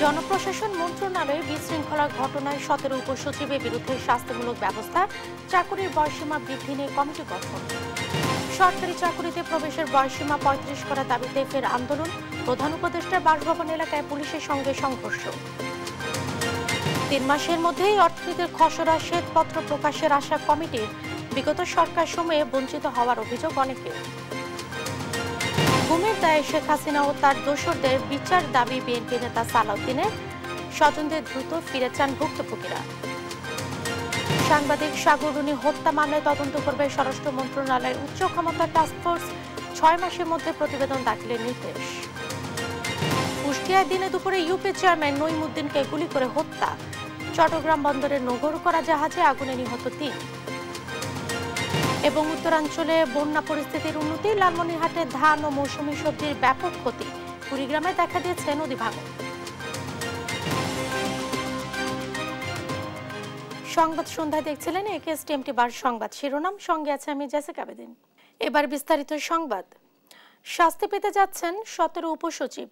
জনপ্রশাসন মন্ত্রণালয়ে বিশৃঙ্খলার ঘটনায় 17 উপসচিবের বিরুদ্ধে শাস্তিমূলক ব্যবস্থা, চাকরির বয়সীমা বৃদ্ধি নিয়ে কমিটি গঠন। সরকারি চাকরিতে প্রবেশের বয়সীমা 35 করার দাবিতে ফের আন্দোলন, প্রধান উপদেষ্টার বাসভবন এলাকায় পুলিশের সঙ্গে সংঘর্ষ। 3 মাসের মধ্যেই অর্থনীতির খসড়া শ্বেতপত্র প্রকাশের আশা কমিটির, বিগত সরকার সময়ে বঞ্চিত হওয়ার অভিযোগ অনেকের। গুমের দায়ে শেখ হাসিনা ও তার দোসরদের বিচার দাবি বিএনপি নেতা সালাউদ্দিনের, স্বজনদের দ্রুত ফিরে চান ভুক্তভোগীরা। সাংবাদিক সাগররুনি হত্যা মামলায় তদন্ত করবে স্বরাষ্ট্র মন্ত্রণালয়ের উচ্চ ক্ষমতা টাস্কফোর্স, 6 মাসের মধ্যে প্রতিবেদন দাখিলের নির্দেশ। কুষ্টিয়ায় দিনে দুপুরে ইউপি চেয়ারম্যান নইমুদ্দিনকে গুলি করে হত্যা, চট্টগ্রাম বন্দরের নগর করা জাহাজে আগুনে নিহত 3। এবং উত্তরাঞ্চলে বন্যা পরিস্থিতির উন্নতি, লালমনিরহাটে ধান ও মৌসুমী সবজির ব্যাপক ক্ষতি, কুড়িগ্রামে দেখা দিয়েছে নদী ভাঙন। সংবাদ সন্ধ্যায় দেখছিলেন একেএসটিএমটি বার সংবাদ শিরোনাম, সঙ্গে আছে আমি জেসিকা বেদিন। এবার বিস্তারিত সংবাদ। শাস্তি পেতে যাচ্ছেন 17 উপসচিব।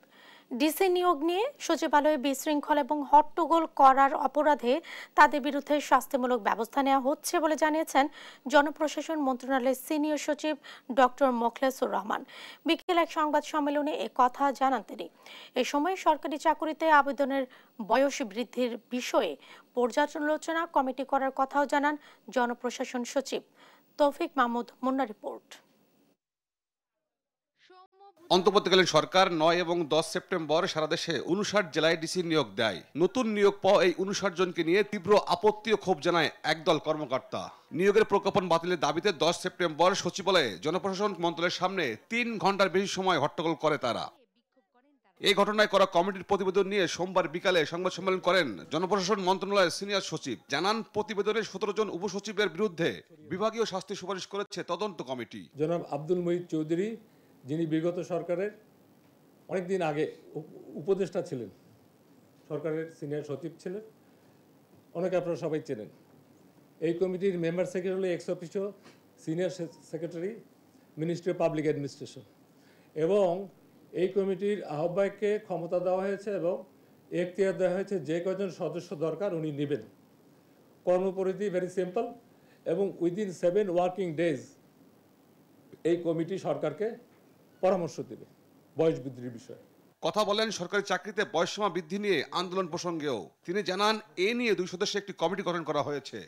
ডিসি নিয়োগ নিয়ে সচিবালয়ে বিশৃঙ্খলা এবং হট্টগোল করার অপরাধে তাদের বিরুদ্ধে শাস্তিমূলক ব্যবস্থা নেওয়া হচ্ছে বলে জানিয়েছেন জনপ্রশাসন মন্ত্রণালয়ের সিনিয়র সচিব ডক্টর মোখলেসুর রহমান। বিকেল এক সংবাদ সম্মেলনে এ কথা জানান তিনি। এ সময় সরকারি চাকরিতে আবেদনের বয়স বৃদ্ধির বিষয়ে পর্যালোচনা কমিটি করার কথাও জানান জনপ্রশাসন সচিব। তৌফিক মাহমুদ মুন্না রিপোর্ট। অন্তর্বর্তীকালীন সরকার 9 এবং 10 সেপ্টেম্বর সারা দেশে 59 জেলায় ডিসি নিয়োগ দেয়। নতুন নিয়োগ পাওয়া এই 59 জনকে নিয়ে তীব্র আপত্তি ও ক্ষোভ জানায় একদল কর্মকর্তা। নিয়োগের প্রজ্ঞাপন বাতিলের দাবিতে 10 সেপ্টেম্বর সচিবালয়ে জনপ্রশাসন মন্ত্রণালয়ের সামনে 3 ঘন্টার বেশি সময় হট্টগোল করে তারা। এই ঘটনায় করা কমিটির প্রতিবেদন নিয়ে সোমবার বিকালে সংবাদ সম্মেলন করেন জনপ্রশাসন মন্ত্রণালয়ের সিনিয়র সচিব। জানান, প্রতিবেদনে 17 জন উপসচিবের বিরুদ্ধে বিভাগীয় শাস্তি সুপারিশ করেছে তদন্ত কমিটি। জনাব আব্দুল মুহিত চৌধুরী, যিনি বিগত সরকারের অনেকদিন আগে উপদেষ্টা ছিলেন, সরকারের সিনিয়র সচিব ছিলেন, অনেকে আপনারা সবাই চেনেন। এই কমিটির member secretary x officio senior secretary, ministry of public administration. এবং এই কমিটির আহ্বায়ককে ক্ষমতা দেওয়া হয়েছে এবং এখতিয়ার দেওয়া হয়েছে যে কজন সদস্য দরকার উনি নেবেন। কর্মপরিধি ভেরি সিম্পল, এবং উইদিন 7 ওয়ার্কিং ডেজ এই কমিটি সরকারকে পরামর্শ দেবে বয়স বৃদ্ধির বিষয়ে। কথা বলেন সরকারি চাকরিতে বয়সসীমা বৃদ্ধি নিয়ে আন্দোলন প্রসঙ্গেও। তিনি জানান, এ নিয়ে 2 সদস্যের একটি কমিটি গঠন করা হয়েছে।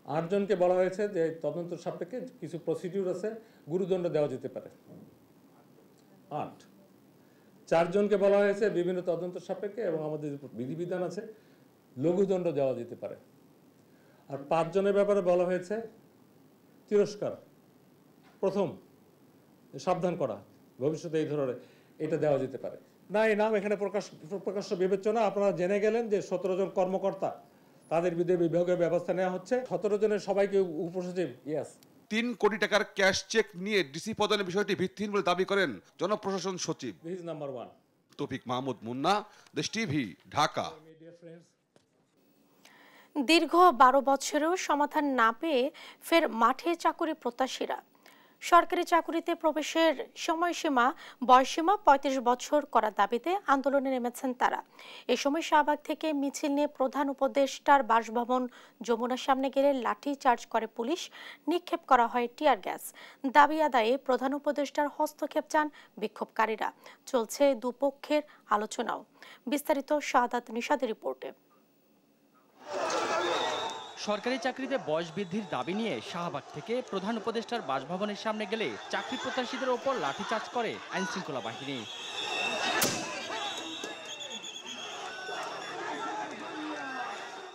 8 জনকে বলা হয়েছে যে তদন্ত সাপেক্ষে কিছু প্রসিডিউর আছে, গুরুদণ্ড দেওয়া যেতে পারে। 8। 4 জনকে বলা হয়েছে বিভিন্ন তদন্ত সাপেক্ষে এবং আমাদের বিধিবিধান আছে, লঘুদণ্ড দেওয়া যেতে পারে। আর 5 জনের ব্যাপারে বলা হয়েছে তিরস্কার, প্রথম সাবধান করা, ভবিষ্যতে এই ধরনের এটা দেওয়া যেতে পারে না। এই নাম এখানে প্রকাশ্য বিবেচনা। আপনারা জেনে গেলেন যে 17 জন কর্মকর্তা, তাদের বিরুদ্ধে বিভাগীয় ব্যবস্থা নেওয়া হচ্ছে। 17 জনের সবাইকে উপসচিব। ইয়েস। 3 কোটি টাকার ক্যাশ চেক নিয়ে ডিসি প্রদানের বিষয়টি ভিত্তিহীন বলে দাবি করেন জনপ্রশাসন সচিব। This is number 1। তৌফিক মাহমুদ মুন্না, দেশ টিভি, ঢাকা। দীর্ঘ 12 বছরেও সমাধান না পেয়ে ফের মাঠে চাকরি প্রত্যাশীরা। সরকারি চাকরিতে প্রবেশের সময়সীমা বয়সসীমা 35 বছর করার দাবিতে আন্দোলনে নেমেছেন তারা। এ সময় শাহবাগ থেকে মিছিল নিয়ে প্রধান উপদেষ্টার বাসভবন যমুনার সামনে গেলে লাঠি চার্জ করে পুলিশ, নিক্ষেপ করা হয় টিয়ার গ্যাস। দাবি আদায়ে প্রধান উপদেষ্টার হস্তক্ষেপ চান বিক্ষোভকারীরা। চলছে দুপক্ষের আলোচনাও। বিস্তারিত শাহাদাত নিশাদের রিপোর্টে। সরকারি চাকরিতে বয়স বৃদ্ধির দাবি নিয়ে শাহবাগ থেকে প্রধান উপদেষ্টার বাসভবনের সামনে গেলে চাকরি প্রত্যাশীদের ওপর লাঠিচার্জ করে আইনশৃঙ্খলা বাহিনী।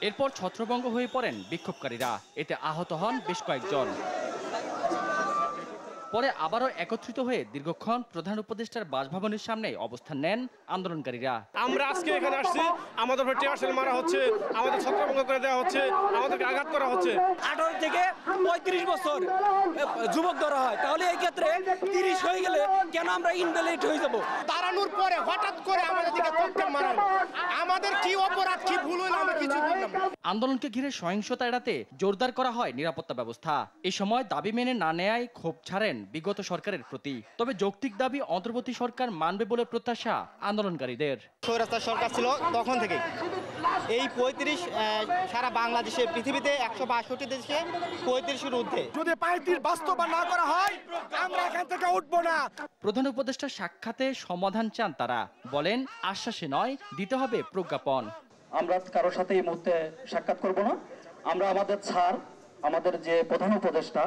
এরপর ছত্রভঙ্গ হয়ে পড়েন বিক্ষোভকারীরা, এতে আহত হন বেশ কয়েকজন। পরে আবারও একত্রিত হয়ে দীর্ঘক্ষণ প্রধান উপদেষ্টার বাসভবনের সামনে অবস্থান নেন আন্দোলনকারীরা। আমরা আজকে এখানে আসছি, আমাদের উপর টিয়ার সেল মারা হচ্ছে, আমাদের ছত্রভঙ্গ করে দেওয়া হচ্ছে, আমাদেরকে আঘাত করা হচ্ছে। 18 থেকে 35 বছর যুবক ধরা হয়, তাহলে এই ক্ষেত্রে 30 হয়ে গেলে কেন আমরা ইনভ্যালিড হয়ে যাব? দাঁড়ানোর পরে হঠাৎ করে আমাদের দিকে ককটেল মারা হলো। আমাদের কি অপরাধ কি ভুল হলো আমরা কিছু বললাম না। আন্দোলনকে ঘিরে সহিংসতা এড়াতে জোরদার করা হয় নিরাপত্তা ব্যবস্থা। এ সময় দাবি মেনে না নেয়ায় ক্ষোভ ছাড়েন বিগত সরকারের প্রতি। তবে যৌক্তিক দাবি অন্তর্বর্তী সরকার মানবে বলে প্রত্যাশা আন্দোলনকারীদের। স্বৈরাচার সরকার ছিল তখন থেকে এই ৩৫ সারা বাংলাদেশে পৃথিবীতে ১৬২ দেশে ৩৫-এর ঊর্ধ্বে। যদি ৩৫ বাস্তবায়ন না করা হয় আমরা এখান থেকে উঠবো না। প্রধান উপদেষ্টার সাক্ষাতে সমাধান চান তারা, বলেন আশ্বাসে নয় দিতে হবে প্রজ্ঞাপন। আমরা কারোর সাথে এই মুহূর্তে সাক্ষাৎ করব না। আমরা আমাদের স্যার, আমাদের যে প্রধান উপদেষ্টা,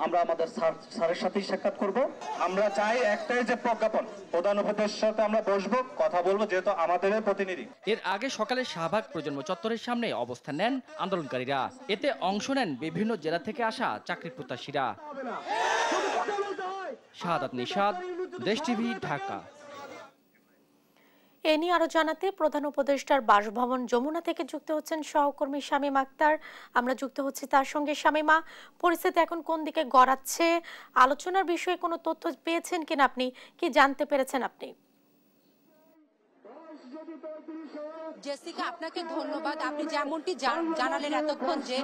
আমরা আমাদের স্যারের সাথেই সাক্ষাৎ করব। আমরা চাই একটাই যে প্রজ্ঞাপন, প্রধান উপদেষ্টার সাথে আমরা বসবো, কথা বলবো, যেহেতু আমাদের প্রতিনিধি। এর আগে সকালে শাহবাগ প্রজন্ম চত্বরের সামনে অবস্থান নেন আন্দোলনকারীরা। এতে অংশ নেন বিভিন্ন জেলা থেকে আসা চাকরি প্রত্যাশীরা। শাহাদাত নিশাদ, দেশ টিভি, ঢাকা। এ নিয়ে আরো জানাতে প্রধান উপদেষ্টার বাসভবন যমুনা থেকে যুক্ত হচ্ছেন সহকর্মী শামীম আক্তার। আমরা যুক্ত হচ্ছি তার সঙ্গে। শামীমা, পরিস্থিতি এখন কোন দিকে গড়াচ্ছে? আলোচনার বিষয়ে কোনো তথ্য পেয়েছেন কিনা, আপনি কি জানতে পেরেছেন আপনি? জেসিকা, আপনাকে ধন্যবাদ। আপনি যেমনটি জানালেন এতক্ষণ যে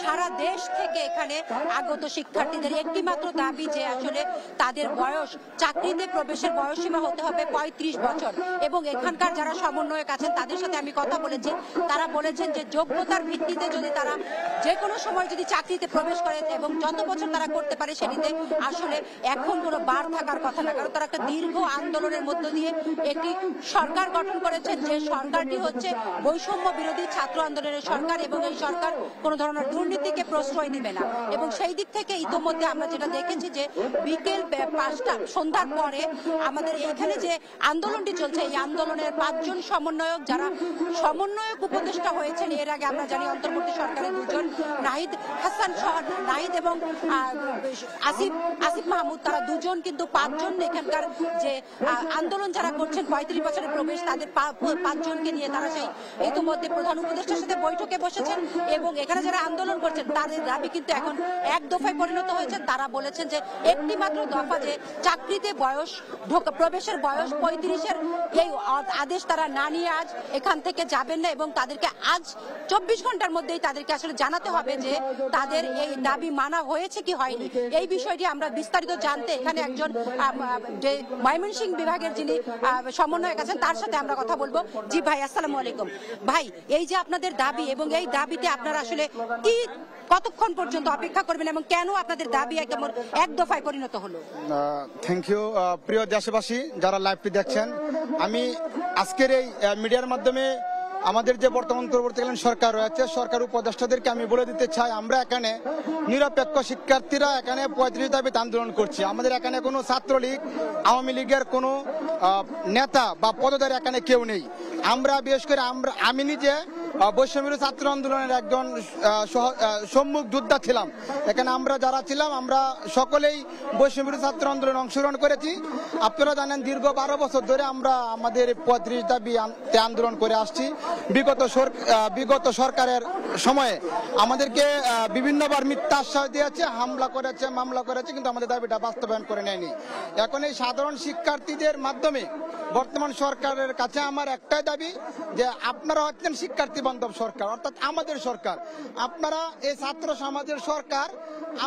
সারা দেশ থেকে এখানে আগত শিক্ষার্থীদের একটি মাত্র দাবি যে আসলে তাদের বয়স, চাকরিতে প্রবেশের বয়সসীমা হতে হবে ৩৫ বছর। এবং এখানকার যারা সমন্বয়ক আছেন তাদের সাথে আমি কথা বলেছি, তারা বলেছেন যে যোগ্যতার ভিত্তিতে যদি তারা যে কোনো সময় যদি চাকরিতে প্রবেশ করে এবং যত বছর তারা করতে পারে সেটিতে আসলে এখন কোনো বার থাকার কথা না, কারণ তারা একটা দীর্ঘ আন্দোলনের মধ্য দিয়ে একটি সরকার গঠন করেছেন যে সরকারটি হচ্ছে বৈষম্য বিরোধী ছাত্র আন্দোলনের সরকার এবং এই সরকার কোন ধরনের দুর্নীতিকে প্রশ্রয় দিবে না। এবং সেই দিক থেকে ইতোমধ্যে আমরা যেটা দেখেছি যে বিকেল ৫টা সন্ধ্যার পরে আমাদের এখানে যে আন্দোলনটি চলছে, এই আন্দোলনের ৫ জন সমন্বয়ক, যারা সমন্বয়ক উপদেষ্টা হয়েছেন এর আগে আমরা জানি অন্তর্বর্তী সরকারের ২ জন, নাহিদ হাসান নাহিদ এবং আসিফ মাহমুদ, তারা ২ জন কিন্তু ৫ জন এখানকার যে আন্দোলন যারা করছেন ৩৫ বছরের প্রবেশ, তাদের ৫ জনকে নিয়ে তারা সেই ইতিমধ্যে প্রধান উপদেষ্টার সাথে বৈঠকে বসেছেন। এবং এখানে যারা আন্দোলন করছেন তাদের দাবি কিন্তু এখন এক দফায় পরিণত হয়েছে। তারা বলেছেন যে একটি মাত্র দফা যে চাকরিতে প্রবেশের বয়স ৩৫-এর এই আদেশ তারা না নিয়ে আজ এখান থেকে যাবেন না এবং তাদেরকে আজ ২৪ ঘন্টার মধ্যেই তাদেরকে আসলে জানাতে হবে যে তাদের এই দাবি মানা হয়েছে কি হয়নি। এই বিষয়টি আমরা বিস্তারিত জানতে এখানে একজন যে ময়মনসিংহ বিভাগের যিনি সমন্বয়ক আছেন তার সাথে আমরা কথা বলবো। জি ভাই, আসসালামু আলাইকুম। ভাই, এই যে আপনাদের দাবি এবং এই দাবিতে আপনারা আসলে কি কতক্ষণ পর্যন্ত অপেক্ষা করবেন এবং কেন আপনাদের দাবি একদম এক দফায় পরিণত হলো? থ্যাংক ইউ প্রিয় দেশবাসী যারা লাইভটি দেখছেন। আমি আজকের এই মিডিয়ার মাধ্যমে আমাদের যে বর্তমান অন্তর্বর্তীকালীন সরকার রয়েছে, সরকার উপদেষ্টাদেরকে আমি বলে দিতে চাই, আমরা এখানে নিরপেক্ষ শিক্ষার্থীরা এখানে ৩৫ দাবিতে আন্দোলন করছি। আমাদের এখানে কোনো ছাত্রলীগ, আওয়ামী লীগের কোনো নেতা বা পদধারী এখানে কেউ নেই। আমরা বিশেষ করে আমি নিজে বৈষম্য ছাত্র আন্দোলনের একজন সম্মুখ যোদ্ধা ছিলাম। এখানে আমরা যারা ছিলাম আমরা সকলেই বৈষম্য ছাত্র আন্দোলনে অংশগ্রহণ করেছি। আপনারা জানেন দীর্ঘ ১২ বছর ধরে আমরা আমাদের ৩৫ দাবি আন্দোলন করে আসছি। বিগত সরকারের সময়ে আমাদেরকে বিভিন্নবার মিথ্যা আশ্বাস দিয়েছে, হামলা করেছে, মামলা করেছে, কিন্তু আমাদের দাবিটা বাস্তবায়ন করে নেয়নি। এখন এই সাধারণ শিক্ষার্থীদের মাধ্যমে বর্তমান সরকারের কাছে আমার একটাই দাবি যে আপনারা হচ্ছেন শিক্ষার্থী বান্ধব সরকার, অর্থাৎ আমাদের সরকার। আপনারা এই ছাত্র সমাজের সরকার,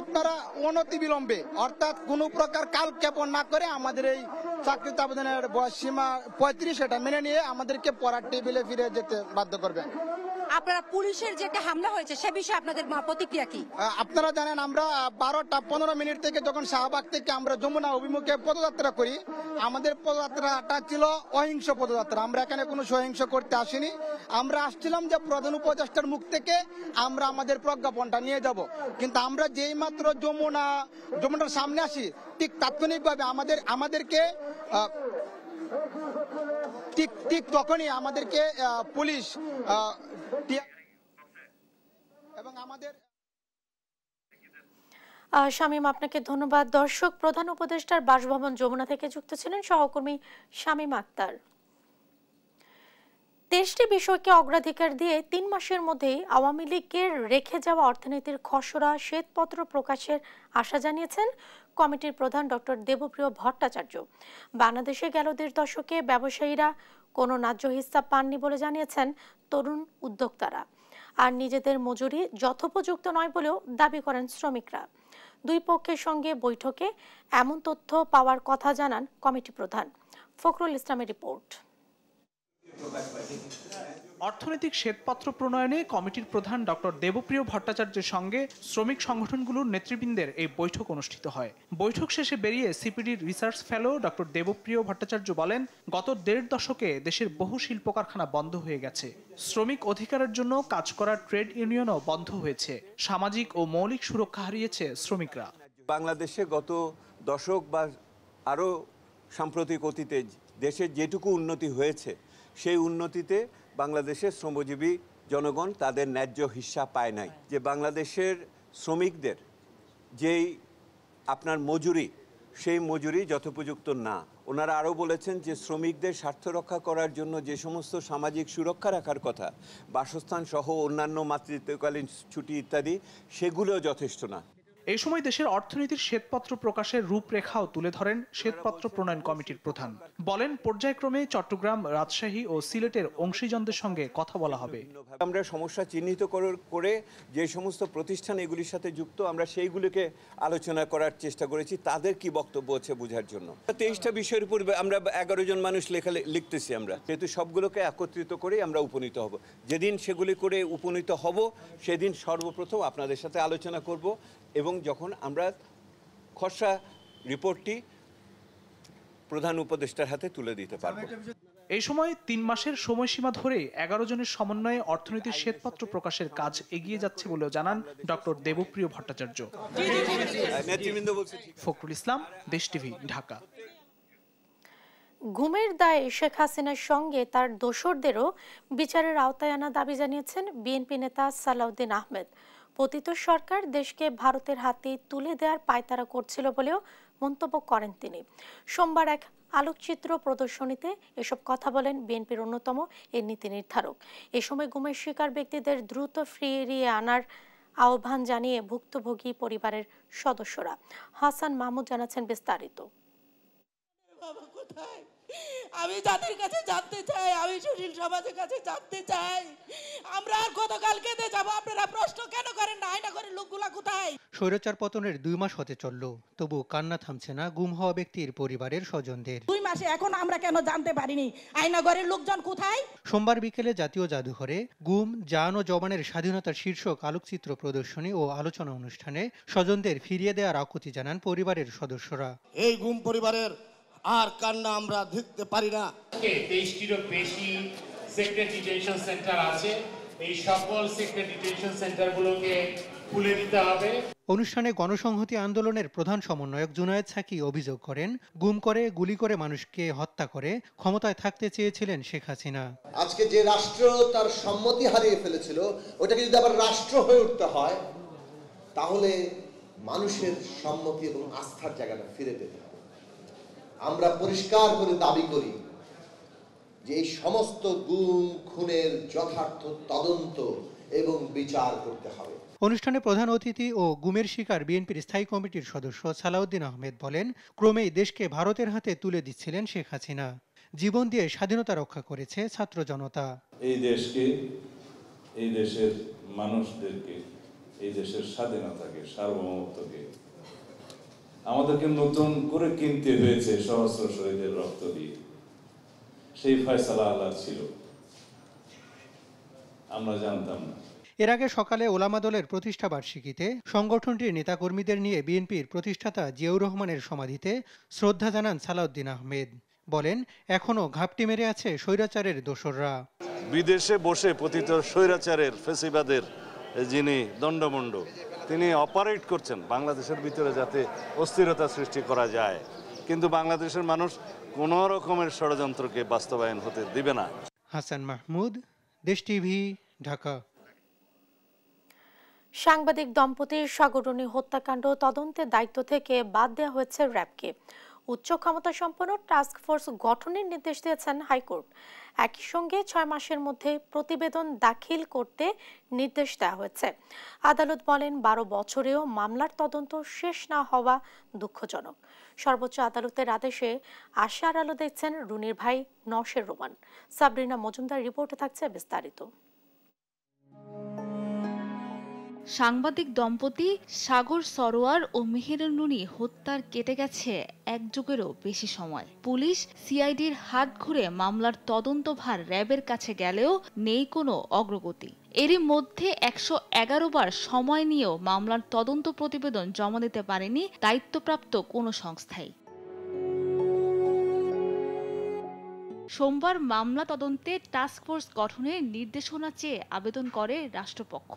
আপনারা অনতিবিলম্বে অর্থাৎ কোনো প্রকার কালক্ষেপণ না করে আমাদের এই চাকরিতে আবেদনের বয়স সীমা ৩৫ এটা মেনে নিয়ে আমাদেরকে পড়ার টেবিলে ফিরে যেতে বাধ্য করবেন। আপনারা পুলিশের যে একটা হামলা হয়েছে সে বিষয়ে আপনাদের প্রতিক্রিয়া কি? আপনারা জানেন আমরা ১২টা ১৫ মিনিট থেকে যখন শাহবাগ থেকে আমরা যমুনা অভিমুখে পদযাত্রা করি, আমাদের পদযাত্রাটা ছিল অহিংস পদযাত্রা। আমরা এখানে কোনো সহিংস করতে আসিনি। আমরা আসছিলাম যে প্রধান উপদেষ্টার মুখ থেকে আমরা আমাদের প্রজ্ঞাপনটা নিয়ে যাব। কিন্তু আমরা যেই মাত্র যমুনার সামনে আসি, ঠিক তাৎক্ষণিকভাবে আমাদেরকে ঠিক তখনই আমাদেরকে পুলিশ এবং আমাদের শামীম, আপনাকে ধন্যবাদ। দর্শক, প্রধান উপদেষ্টার বাসভবন যমুনা থেকে যুক্ত ছিলেন সহকর্মী শামীম আক্তার। দেশটি বিষয়কে অগ্রাধিকার দিয়ে ৩ মাসের মধ্যেই আওয়ামী লীগের রেখে যাওয়া অর্থনীতির খসড়া শ্বেতপত্র প্রকাশের আশা জানিয়েছেন কমিটির প্রধান ডক্টর দেবপ্রিয় ভট্টাচার্য। বাংলাদেশে গেল ১.৫ দশকে ব্যবসায়ীরা কোনো ন্যায্য হিসাব পাননি বলে জানিয়েছেন তরুণ উদ্যোক্তারা। আর নিজেদের মজুরি যথোপযুক্ত নয় বলেও দাবি করেন শ্রমিকরা। দুই পক্ষের সঙ্গে বৈঠকে এমন তথ্য পাওয়ার কথা জানান কমিটি প্রধান। ফখরুল ইসলামের রিপোর্ট। অর্থনৈতিক শ্বেতপত্র প্রণয়নে কমিটির প্রধান ডক্টর দেবপ্রিয় ভট্টাচার্যের সঙ্গে শ্রমিক সংগঠনগুলোর নেতৃবৃন্দের এই বৈঠক অনুষ্ঠিত হয়। বৈঠক শেষে বেরিয়ে সিপিডির research fellow doctor Debapriya Bhattacharya বলেন, গত 1.5 দশকে দেশের বহু শিল্প কারখানা বন্ধ হয়ে গেছে। শ্রমিক অধিকারের জন্য কাজ করার ট্রেড ইউনিয়নও বন্ধ হয়েছে। সামাজিক ও মৌলিক সুরক্ষা হারিয়েছে শ্রমিকরা। বাংলাদেশে গত দশক বা আরও সাম্প্রতিক অতীতে দেশের যেটুকু উন্নতি হয়েছে সেই উন্নতিতে বাংলাদেশের শ্রমজীবী জনগণ তাদের ন্যায্য হিস্সা পায় নাই। যে বাংলাদেশের শ্রমিকদের যেই আপনার মজুরি, সেই মজুরি যথোপযুক্ত না। ওনারা আরও বলেছেন যে শ্রমিকদের স্বার্থ রক্ষা করার জন্য যে সমস্ত সামাজিক সুরক্ষা রাখার কথা, বাসস্থান সহ অন্যান্য মাতৃত্বকালীন ছুটি ইত্যাদি, সেগুলোও যথেষ্ট না। এই সময় দেশের অর্থনীতির শ্বেতপত্র প্রকাশের রূপরেখাও তুলে ধরেন শ্বেতপত্র প্রণয়ন কমিটির প্রধান। বলেন, পর্যায়ক্রমে চট্টগ্রাম, রাজশাহী ও সিলেটের অংশীজনদের সঙ্গে কথা বলা হবে। আমরা সমস্যা চিহ্নিত করে যে সমস্ত প্রতিষ্ঠান এগুলির সাথে যুক্ত, আমরা সেইগুলিকে আলোচনা করার চেষ্টা করেছি, তাদের কি বক্তব্য আছে বোঝার জন্য। 23টা বিষয়ের উপর আমরা 11 জন মানুষ লিখতেছি। আমরা যেহেতু সবগুলোকে একত্রিত করে আমরা উপনীত হব। যেদিন সেগুলি করে উপনীত হব সেদিন সর্বপ্রথম আপনাদের সাথে আলোচনা করব এবং যখন আমরা খসড়া রিপোর্টটি প্রধান উপদেষ্টার হাতে তুলে দিতে পারব। এই সময় 3 মাসের সময়সীমা ধরে 11 জনের সমন্বয়ে অর্থনীতির শ্বেতপত্র প্রকাশের কাজ এগিয়ে যাচ্ছে বলেও জানান ডক্টর দেবপ্রিয় ভট্টাচার্য। ফখরুল ইসলাম, দেশ টিভি, ঢাকা। গুমের দায়ে শেখ হাসিনার সঙ্গে তার দোসরদেরও বিচারের আওতায় আনা দাবি জানিয়েছেন বিএনপি নেতা সালাউদ্দিন আহমেদ। পতিত সরকার দেশকে ভারতের হাতে তুলে দেওয়ার পায়তারা করছিল বলেও মন্তব্য করেন তিনি। সোমবার এক আলোকচিত্র প্রদর্শনীতে এসব কথা বলেন বিএনপির অন্যতম এই নীতি নির্ধারক। এ সময় গুমের শিকার ব্যক্তিদের দ্রুত ফিরিয়ে আনার আহ্বান জানিয়ে ভুক্তভোগী পরিবারের সদস্যরা। হাসান মাহমুদ জানাচ্ছেন বিস্তারিত। আমি জাতির কাছে জানতে চাই, আমি সুশীল সমাজের কাছে জানতে চাই, আমরা আর গতকাল কেঁদে যাব, আপনারা প্রশ্ন কেন করেন না? আয়না করে লোকগুলা কোথায়? স্বৈরাচার পতনের 2 মাস হতে চলল, তবু কান্না থামছে না গুম হওয়া ব্যক্তির পরিবারের স্বজনদের। 2 মাসে এখন আমরা কেন জানতে পারিনি আয়নাঘরের লোকজন কোথায়? সোমবার বিকেলে জাতীয় জাদুঘরে গুম, জান ও জবানের স্বাধীনতার শীর্ষক আলোকচিত্র প্রদর্শনী ও আলোচনা অনুষ্ঠানে স্বজনদের ফিরিয়ে দেওয়ার আকুতি জানান পরিবারের সদস্যরা। এই গুম পরিবারের আর কান্না আমরা দেখতে পারি না। 23টিরও বেশি সিক্রেট ডিটেনশন সেন্টার আছে, এই সকল সিক্রেট ডিটেনশন সেন্টারগুলোকে খুলে দিতে হবে। অনুষ্ঠানে গণসংহতি আন্দোলনের প্রধান সমন্বয়ক জুনায়েদ সাকি অভিযোগ করেন, গুম করে গুলি করে মানুষকে হত্যা করে ক্ষমতায় থাকতে চেয়েছিলেন শেখ হাসিনা। আজকে যে রাষ্ট্র তার সম্মতি হারিয়ে ফেলেছিল, ওটাকে যদি আবার রাষ্ট্র হয়ে উঠতে হয়, তাহলে মানুষের সম্মতি এবং আস্থার জায়গাটা ফিরে পেতে হবে। আমরা পরিষ্কার করে দাবি করি যে এই সমস্ত গুম খুনের যথার্থ তদন্ত এবং বিচার করতে হবে। অনুষ্ঠানে প্রধান অতিথি ও গুমের শিকার বিএনপির স্থায়ী কমিটির সদস্য সালাউদ্দিন আহমেদ বলেন, ক্রমেই দেশকে ভারতের হাতে তুলে দিচ্ছিলেন শেখ হাসিনা। জীবন দিয়ে স্বাধীনতা রক্ষা করেছে ছাত্র জনতা। এই দেশকে, এই দেশের মানুষদেরকে, এই দেশের স্বাধীনতাকে, সার্বভৌমত্বকে আমাদেরকে নতুন করে কিনতে হয়েছে সহস্র শহীদের রক্ত দিয়ে। সেই ফয়সালা আল্লাহ ছিল, আমরা জানতাম না। এর আগে সকালে ওলামা দলের প্রতিষ্ঠা বার্ষিকীতে সংগঠনটির নেতাকর্মীদের নিয়ে বিএনপির প্রতিষ্ঠাতা জিয়াউর রহমানের সমাধিতে শ্রদ্ধা জানান সালাউদ্দিন আহমেদ। বলেন, এখনো ঘাপটি মেরে আছে স্বৈরাচারের দোসররা। বিদেশে বসে পতিত স্বৈরাচারের ফেসিবাদের যিনি দণ্ডমুণ্ড, তিনি অপারেট করছেন বাংলাদেশের ভিতরে যাতে অস্থিরতা সৃষ্টি করা যায়, কিন্তু বাংলাদেশের মানুষ কোনো রকমের ষড়যন্ত্রকে বাস্তবায়ন হতে দিবে না। হাসান মাহমুদ, দেশ টিভি, ঢাকা। সাংবাদিক দম্পতির সাগরণী হত্যাকাণ্ড তদন্তের দায়িত্ব থেকে বাদ দেওয়া হয়েছে র্যাবকে। উচ্চ ক্ষমতা সম্পন্ন টাস্ক ফোর্স গঠনের নির্দেশ দিয়েছেন হাইকোর্ট। একই সঙ্গে 6 মাসের মধ্যে প্রতিবেদন দাখিল করতে নির্দেশ দেওয়া হয়েছে। আদালত বলেন 12 বছরেও মামলার তদন্ত শেষ না হওয়া দুঃখজনক। সর্বোচ্চ আদালতের আদেশে আশার আলো দেখছেন রুনির ভাই নওশের রোমান। সাবরিনা মজুমদার রিপোর্টে থাকছে বিস্তারিত। সাংবাদিক দম্পতি সাগর সরোয়ার ও মেহেরুন নুনি হত্যার কেটে গেছে এক যুগেরও বেশি সময়। পুলিশ সিআইডির হাত ঘুরে মামলার তদন্তভার র্যাবের কাছে গেলেও নেই কোনো অগ্রগতি। এরই মধ্যে 111 বার সময় নিয়েও মামলার তদন্ত প্রতিবেদন জমা দিতে পারেনি দায়িত্বপ্রাপ্ত কোনো সংস্থাই। সোমবার মামলা তদন্তে টাস্কফোর্স গঠনের নির্দেশনা চেয়ে আবেদন করে রাষ্ট্রপক্ষ।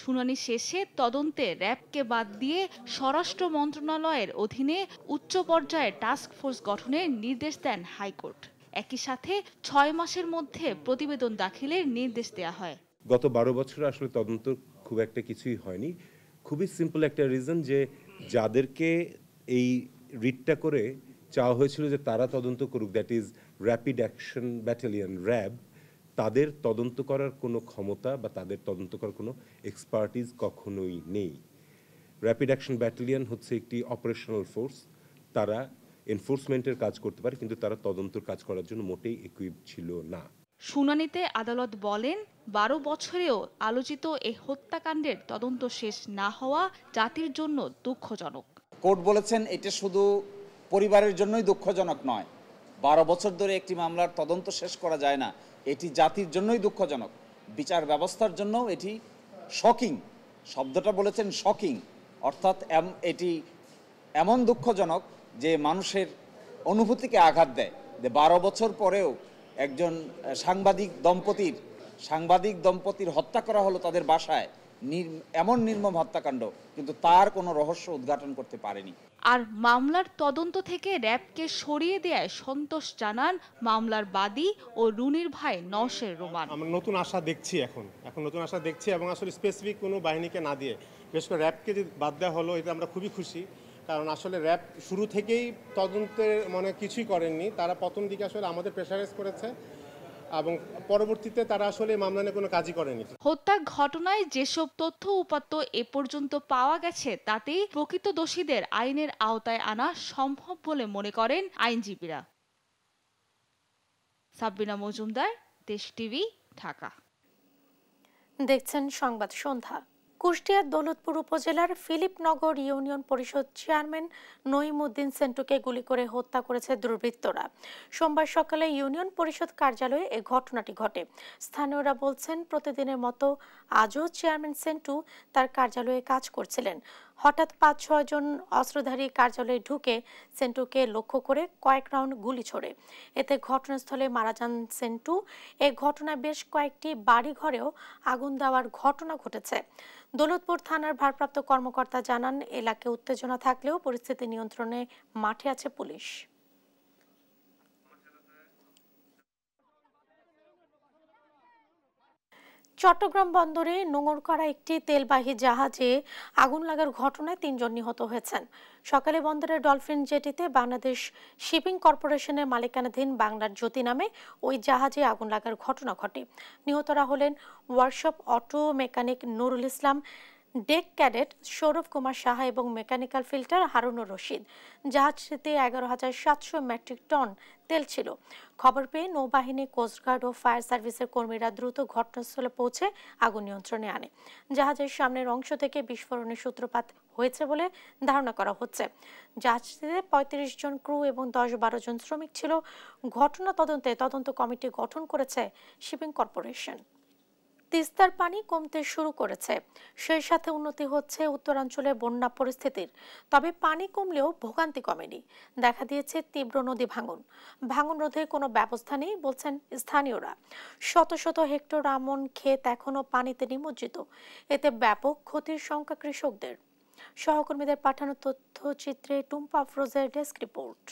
শুনানি শেষে তদন্তে র্যাবকে বাদ দিয়ে স্বরাষ্ট্র মন্ত্রণালয়ের অধীনে উচ্চ পর্যায়ে টাস্ক ফোর্স গঠনের নির্দেশ দেন হাইকোর্ট। একই সাথে 6 মাসের মধ্যে প্রতিবেদন দাখিলের নির্দেশ দেওয়া হয়। গত 12 বছরে আসলে তদন্ত খুব একটা কিছুই হয়নি। খুবই সিম্পল একটা রিজন যে যাদেরকে এই রিটটা করে চাওয়া হয়েছিল যে তারা তদন্ত করুক, that is rapid action battalion RAB, তাদের তদন্ত করার কোনো ক্ষমতা বা তাদের তদন্ত করার কোনো এক্সপার্টিজ কখনোই নেই। র্যাপিড অ্যাকশন ব্যাটালিয়ন হচ্ছে একটি অপারেশনাল ফোর্স, তারা এনফোর্সমেন্টের কাজ করতে পারে কিন্তু তারা তদন্তের কাজ করার জন্য মোটেই ইকুইপড ছিল না। শুনানিতে আদালত বলেন 12 বছরেও আলোচিত এই হত্যাকাণ্ডের তদন্ত শেষ না হওয়া জাতির জন্য দুঃখজনক। কোর্ট বলেছেন এটা শুধু পরিবারের জন্যই দুঃখজনক নয়, 12 বছর ধরে একটি মামলার তদন্ত শেষ করা যায় না, এটি জাতির জন্যই দুঃখজনক, বিচার ব্যবস্থার জন্যও এটি শকিং। শব্দটা বলেছেন শকিং, অর্থাৎ এটি এমন দুঃখজনক যে মানুষের অনুভূতিকে আঘাত দেয়। যে 12 বছর পরেও একজন সাংবাদিক দম্পতির হত্যা করা হলো তাদের বাসায়, এমন নির্মম হত্যাকাণ্ড, কিন্তু তার কোনো রহস্য উদ্ঘাটন করতে পারেনি। আর মামলার তদন্ত থেকে র্যাবকে সরিয়ে দেওয়ায় সন্তোষ জানান মামলার বাদী ও রুনির ভাই নওশের রোমান। আমরা নতুন আশা দেখছি, এখন নতুন আশা দেখছি, এবং আসলে স্পেসিফিক কোনো বাহিনীকে না দিয়ে বিশেষ করে র্যাবকে যে বাদ দেওয়া হলো এটা আমরা খুবই খুশি। কারণ আসলে র্যাব শুরু থেকেই তদন্তের কিছুই করেননি, তারা প্রথম দিকে আসলে আমাদের প্রেসারাইজ করেছে এবং পরবর্তীতে তারা আসলে মামলা নিয়ে কোনো কাজই করেনি। হত্যার ঘটনায় যেসব তথ্য উপাত্ত এ পর্যন্ত পাওয়া গেছে তাতেই প্রকৃত দোষীদের আইনের আওতায় আনা সম্ভব বলে মনে করেন আইনজীবীরা। সাবরিনা মজুমদার, দেশ টিভি, ঢাকা। দেখছেন সংবাদ সন্ধ্যা। কুষ্টিয়ার দৌলতপুর উপজেলার ফিলিপনগর ইউনিয়ন পরিষদ চেয়ারম্যান নঈমউদ্দিন সেন্টুকে গুলি করে হত্যা করেছে দুর্বৃত্তরা। সোমবার সকালে ইউনিয়ন পরিষদ কার্যালয়ে এই ঘটনাটি ঘটে। স্থানীয়রা বলছেন প্রতিদিনের মতো আজও চেয়ারম্যান সেন্টু তার কার্যালয়ে কাজ করছিলেন। হঠাৎ 5-6 জন অস্ত্রধারী কার্যালয়ে ঢুকে সেন্টুকে লক্ষ্য করে কয়েক রাউন্ড গুলি ছোড়ে। এতে ঘটনাস্থলে মারা যান সেন্টু। এই ঘটনায় বেশ কয়েকটি বাড়ি ঘরেও আগুন দেওয়ার ঘটনা ঘটেছে। দৌলতপুর থানার ভারপ্রাপ্ত কর্মকর্তা জানান, এলাকায় উত্তেজনা থাকলেও পরিস্থিতি নিয়ন্ত্রণে মাঠে আছে পুলিশ। চট্টগ্রাম বন্দরে নোঙর করা একটি তেলবাহী জাহাজে আগুন লাগার ঘটনায় 3 জন নিহত হয়েছেন। সকালে বন্দরের ডলফিন জেটিতে বাংলাদেশ শিপিং কর্পোরেশনের মালিকানাধীন বাংলার জ্যোতি নামে ওই জাহাজে আগুন লাগার ঘটনা ঘটে। নিহতরা হলেন workshop auto mechanic Nurul Islam, deck cadet Sourav Kumar Saha এবং মেকানিক্যাল ফিল্টার হারুনুর রশিদ। জাহাজটিতে 11,700 মেট্রিক টন তেল ছিল। খবর পেয়ে নৌবাহিনী, কোস্টগার্ড ও ফায়ার সার্ভিসের কর্মীরা দ্রুত ঘটনাস্থলে পৌঁছে আগুন নিয়ন্ত্রণে আনে। জাহাজের সামনের অংশ থেকে বিস্ফোরণের সূত্রপাত হয়েছে বলে ধারণা করা হচ্ছে। জাহাজটিতে 35 জন ক্রু এবং 10-12 জন শ্রমিক ছিল। ঘটনা তদন্তে তদন্ত কমিটি গঠন করেছে শিপিং কর্পোরেশন। তিস্তার পানি কমতে শুরু করেছে, সেই সাথে উন্নতি হচ্ছে উত্তরাঞ্চলের বন্যা পরিস্থিতির। তবে পানি কমলেও ভোগান্তি কমেনি, দেখা দিয়েছে তীব্র নদী ভাঙন। ভাঙন রোধে কোনো ব্যবস্থা নেই বলছেন স্থানীয়রা। শত শত হেক্টর আমন ক্ষেত এখনো পানিতে নিমজ্জিত, এতে ব্যাপক ক্ষতির শঙ্কা কৃষকদের। সহকর্মীদের পাঠানো তথ্যচিত্রে টুম্পা আফরোজের ডেস্ক রিপোর্ট।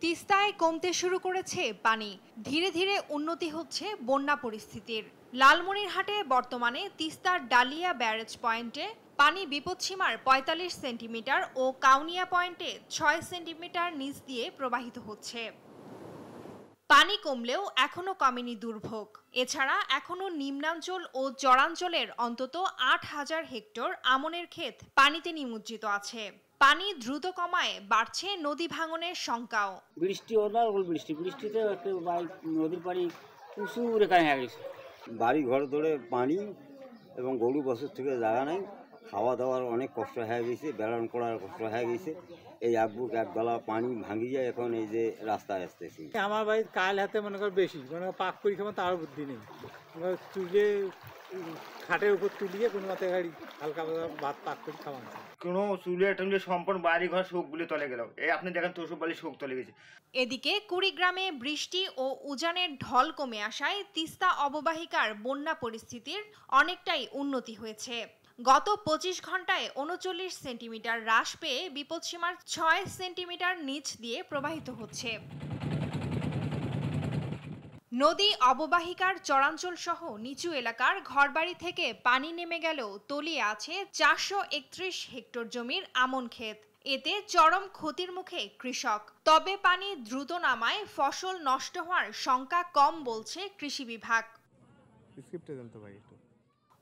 তিস্তায় কমতে শুরু করেছে পানি, ধীরে ধীরে উন্নতি হচ্ছে বন্যা পরিস্থিতির। লালমনিরহাটে বর্তমানে তিস্তার ডালিয়া ব্যারেজ পয়েন্টে পানি বিপদসীমার ৪৫ সেন্টিমিটার ও কাউনিয়া পয়েন্টে ৬ সেন্টিমিটার নিচ দিয়ে প্রবাহিত হচ্ছে। পানি কমলেও এখনো কমেনি দুর্ভোগ। এছাড়া এখনো নিম্নাঞ্চল ও চরাঞ্চলের অন্তত ৮,০০০ হেক্টর আমনের ক্ষেত পানিতে নিমজ্জিত আছে। পানি দ্রুত কমায় বাড়ছে নদী ভাঙনের শঙ্কাও। বৃষ্টিতে নদীর পানি প্রচুর এখানে হয়ে গেছে। বাড়ি ঘর ধরে পানি এবং গরু বছর থেকে জায়গা নাই, খাওয়া দাওয়ার অনেক কষ্ট হয়ে গেছে, বেড়ান করার কষ্ট হয়ে গেছে। এই এক গলা পানি ভাঙি যায়, এখন এই যে রাস্তায় আসতেছি। আমার বাড়ির কাল হাতে মনে কর বেশি, মনে কর পাক করি খাবার তার বুদ্ধি নেই, চুলে খাটের উপর তুলিয়ে কোনো মাথায় গাড়ি হালকা ভাত পাক করে খাওয়া কোনো চুলে টুলে সম্পূর্ণ বাড়ি ঘর শোকগুলি তলে গেল। এই আপনি দেখেন তোষক বাড়ি শোক তলে গেছে। এদিকে কুড়িগ্রামে বৃষ্টি ও উজানের ঢল কমে আসায় তিস্তা অববাহিকার বন্যা পরিস্থিতির অনেকটাই উন্নতি হয়েছে। গত ২৫ ঘন্টায় ৩৯ সেন্টিমিটার হ্রাস পেয়ে বিপদসীমার ৬ সেন্টিমিটার নিচ দিয়ে প্রবাহিত হচ্ছে। নদী অববাহিকার চরাঞ্চল সহ নিচু এলাকার ঘরবাড়ি থেকে পানি নেমে গেলেও তলিয়ে আছে ৪৩১ হেক্টর জমির আমন ক্ষেত। এতে চরম ক্ষতির মুখে কৃষক। তবে পানি দ্রুত নামায় ফসল নষ্ট হওয়ার শঙ্কা কম বলছে কৃষি বিভাগ।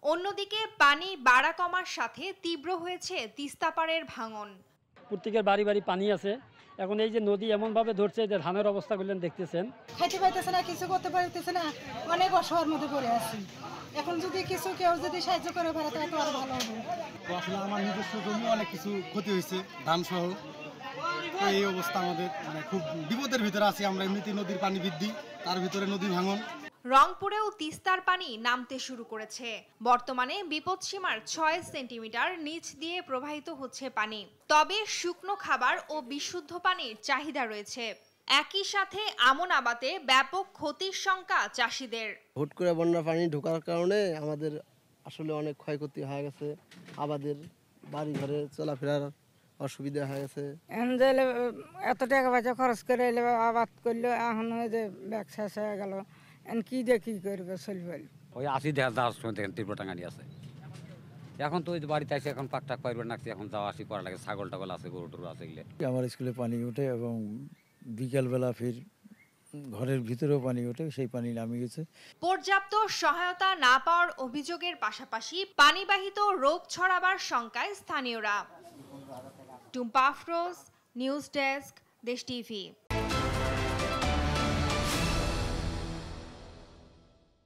অন্যদিকে পানি বাড়া কমার সাথে তীব্র হয়েছে তিস্তাপাড়ের ভাঙন। প্রত্যেকের বাড়ি বাড়ি পানি আছে। এখন এই যে নদী এমনভাবে ধরছে যে ধানের অবস্থাগুলো দেখতেছেন, খেতে পাইতেছে না, কিছু করতে পারতেছে না, অনেক অসহায়ের মধ্যে পড়ে আছি। এখন যদি কেউ যদি সাহায্য করে পারে তাহলে তো আরো ভালো হবে। আসলে আমার নিজস্ব জমি অনেক কিছু ক্ষতি হয়েছে, ধান সহ। এই অবস্থা আমাদের খুব বিপদের ভিতরে আছি আমরা। এমনিতে নদীর পানি বৃদ্ধি, তার ভিতরে নদী ভাঙন। রংপুরেও তিস্তার পানি নামতে শুরু করেছে। বর্তমানে বিপদসীমার ৬ সেন্টিমিটার নিচ দিয়ে প্রবাহিত হচ্ছে পানি। তবে শুকনো খাবার ও বিশুদ্ধ পানির চাহিদা রয়েছে। একই সাথে আমন আবাদে ব্যাপক ক্ষতির শঙ্কা চাষিদের। হুট করে বন্যা পানি ঢোকার কারণে আমাদের আসলে অনেক ক্ষয়ক্ষতি হয়ে গেছে, আবাদের বাড়ি ঘরে চলাফেরার অসুবিধা হয়ে গেছে। এত টাকা পয়সা খরচ করে আবাদ করলো, এখন যে ব্যাগ শেষ হয়ে গেল, কি দিয়ে কি করবে চলবে। ওই ৮০ দেওয়ার সময় দেখেন তীব্র টাঙ্গানি আছে। এখন তো ওই বাড়িতে আছে, এখন পাক টাক পাইবে নাকছে, এখন যাওয়া আসি করা লাগে। ছাগল টাগল আছে, গরু টরু আছে। আমার স্কুলে পানি ওঠে এবং বিকেলবেলা ফির ঘরের ভিতরেও পানি ওঠে, সেই পানি নামে গেছে। পর্যাপ্ত সহায়তা না পাওয়ার অভিযোগের পাশাপাশি পানিবাহিত রোগ ছড়াবার শঙ্কায় স্থানীয়রা। টুম্পা আফরোজ, নিউজ ডেস্ক, দেশ টিভি।